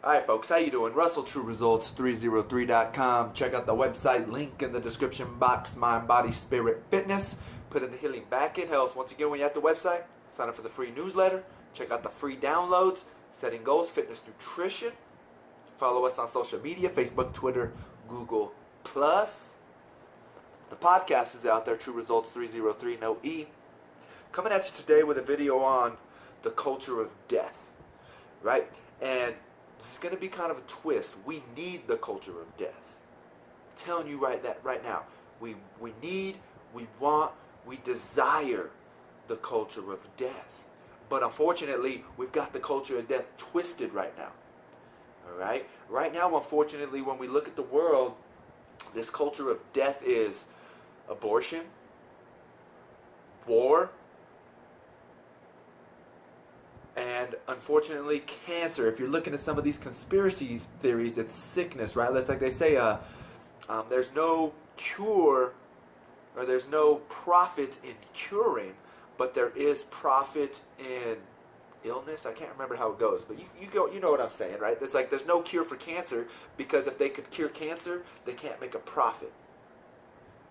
Alright folks, how you doing? Russell, TrueResults303.com. Check out the website, link in the description box, Mind, Body, Spirit, Fitness. Put in the healing back in health. Once again, when you're at the website, sign up for the free newsletter. Check out the free downloads, setting goals, fitness, nutrition. Follow us on social media, Facebook, Twitter, Google+. The podcast is out there, True Results 303, no E. Coming at you today with a video on the culture of death, right? And this is going to be kind of a twist. We need the culture of death. I'm telling you right now. We need, we want, we desire the culture of death. But unfortunately, we've got the culture of death twisted right now. All right? Right now, unfortunately, when we look at the world, this culture of death is abortion, war, and unfortunately cancer. If you're looking at some of these conspiracy theories, it's sickness, right? It's like they say, there's no cure, or there's no profit in curing, but there is profit in illness. I can't remember how it goes, but you know what I'm saying, right? It's like there's no cure for cancer, because if they could cure cancer, they can't make a profit,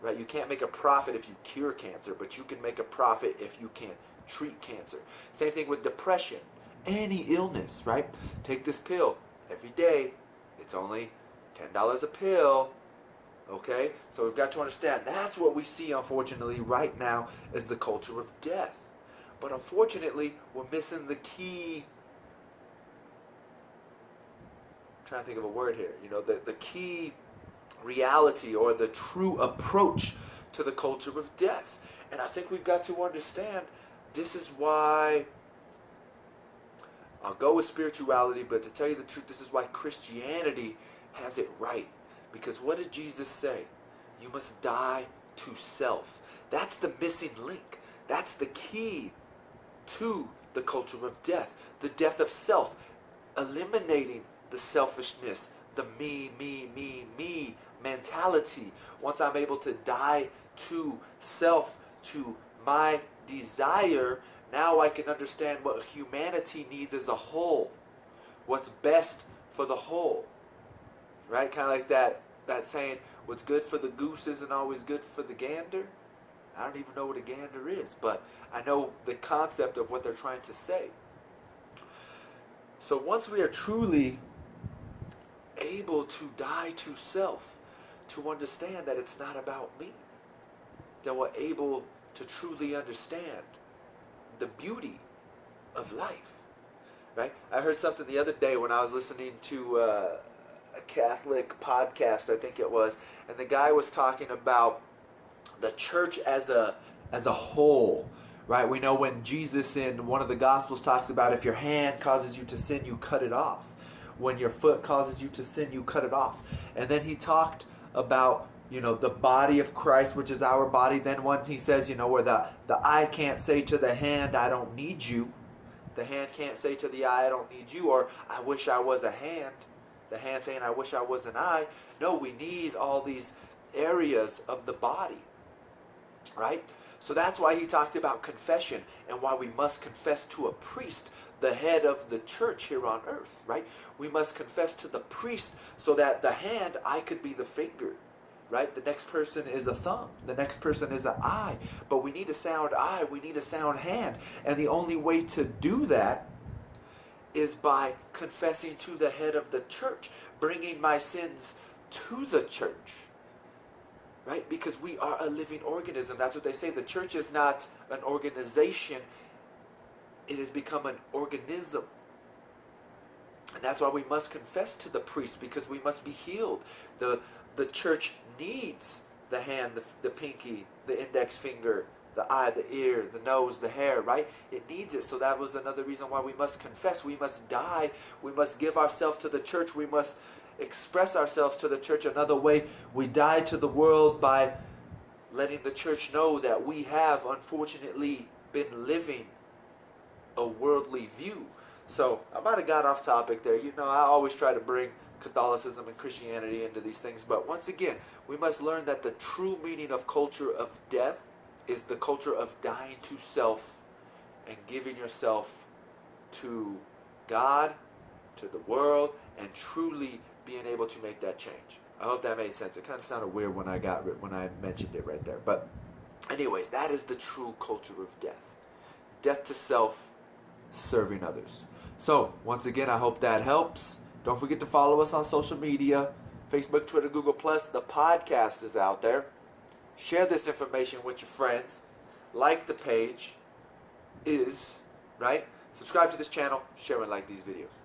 right? You can't make a profit if you cure cancer, but you can make a profit if you can treat cancer. Same thing with depression, any illness, right? Take this pill every day. It's only $10 a pill. Okay, so we've got to understand that's what we see, unfortunately, right now is the culture of death. But unfortunately, we're missing the key. I'm trying to think of a word here. You know, the key reality or the true approach to the culture of death. And I think we've got to understand this is why I'll go with spirituality, but to tell you the truth, this is why Christianity has it right. Because what did Jesus say? You must die to self. That's the missing link. That's the key to the culture of death. The death of self. Eliminating the selfishness, the me mentality. Once I'm able to die to self, to my desire, now I can understand what humanity needs as a whole. What's best for the whole. Right? Kind of like that saying, what's good for the goose isn't always good for the gander. I don't even know what a gander is, but I know the concept of what they're trying to say. So once we are truly able to die to self, to understand that it's not about me, then we're able to truly understand the beauty of life. Right? I heard something the other day when I was listening to a Catholic podcast, I think it was, and the guy was talking about the church as a whole, right? We know when Jesus in one of the Gospels talks about if your hand causes you to sin, you cut it off. When your foot causes you to sin, you cut it off. And then he talked about, you know, the body of Christ, which is our body. Then once he says, you know, where the eye can't say to the hand, I don't need you. The hand can't say to the eye, I don't need you, or I wish I was a hand. The hand saying, I wish I was an eye. No, we need all these areas of the body, right? So that's why he talked about confession and why we must confess to a priest, the head of the church here on earth, right? We must confess to the priest so that the hand, I could be the finger, right? The next person is a thumb. The next person is an eye. But we need a sound eye. We need a sound hand. And the only way to do that is by confessing to the head of the church, bringing my sins to the church, right? Because we are a living organism. That's what they say. The church is not an organization. It has become an organism. And that's why we must confess to the priest, because we must be healed. The church needs the hand, the pinky, the index finger, the eye, the ear, the nose, the hair, right? It needs it. So that was another reason why we must confess. We must die. We must give ourselves to the church. We must express ourselves to the church. Another way we die to the world by letting the church know that we have, unfortunately, been living a worldly view. So I might have got off topic there. You know, I always try to bring Catholicism and Christianity into these things. But once again, we must learn that the true meaning of culture of death is the culture of dying to self and giving yourself to God, to the world, and truly being able to make that change. I hope that made sense. It kind of sounded weird when I mentioned it right there. But anyways, that is the true culture of death. Death to self, serving others. So, once again, I hope that helps. Don't forget to follow us on social media, Facebook, Twitter, Google+. The podcast is out there. Share this information with your friends. Like the page right? Subscribe to this channel, share and like these videos.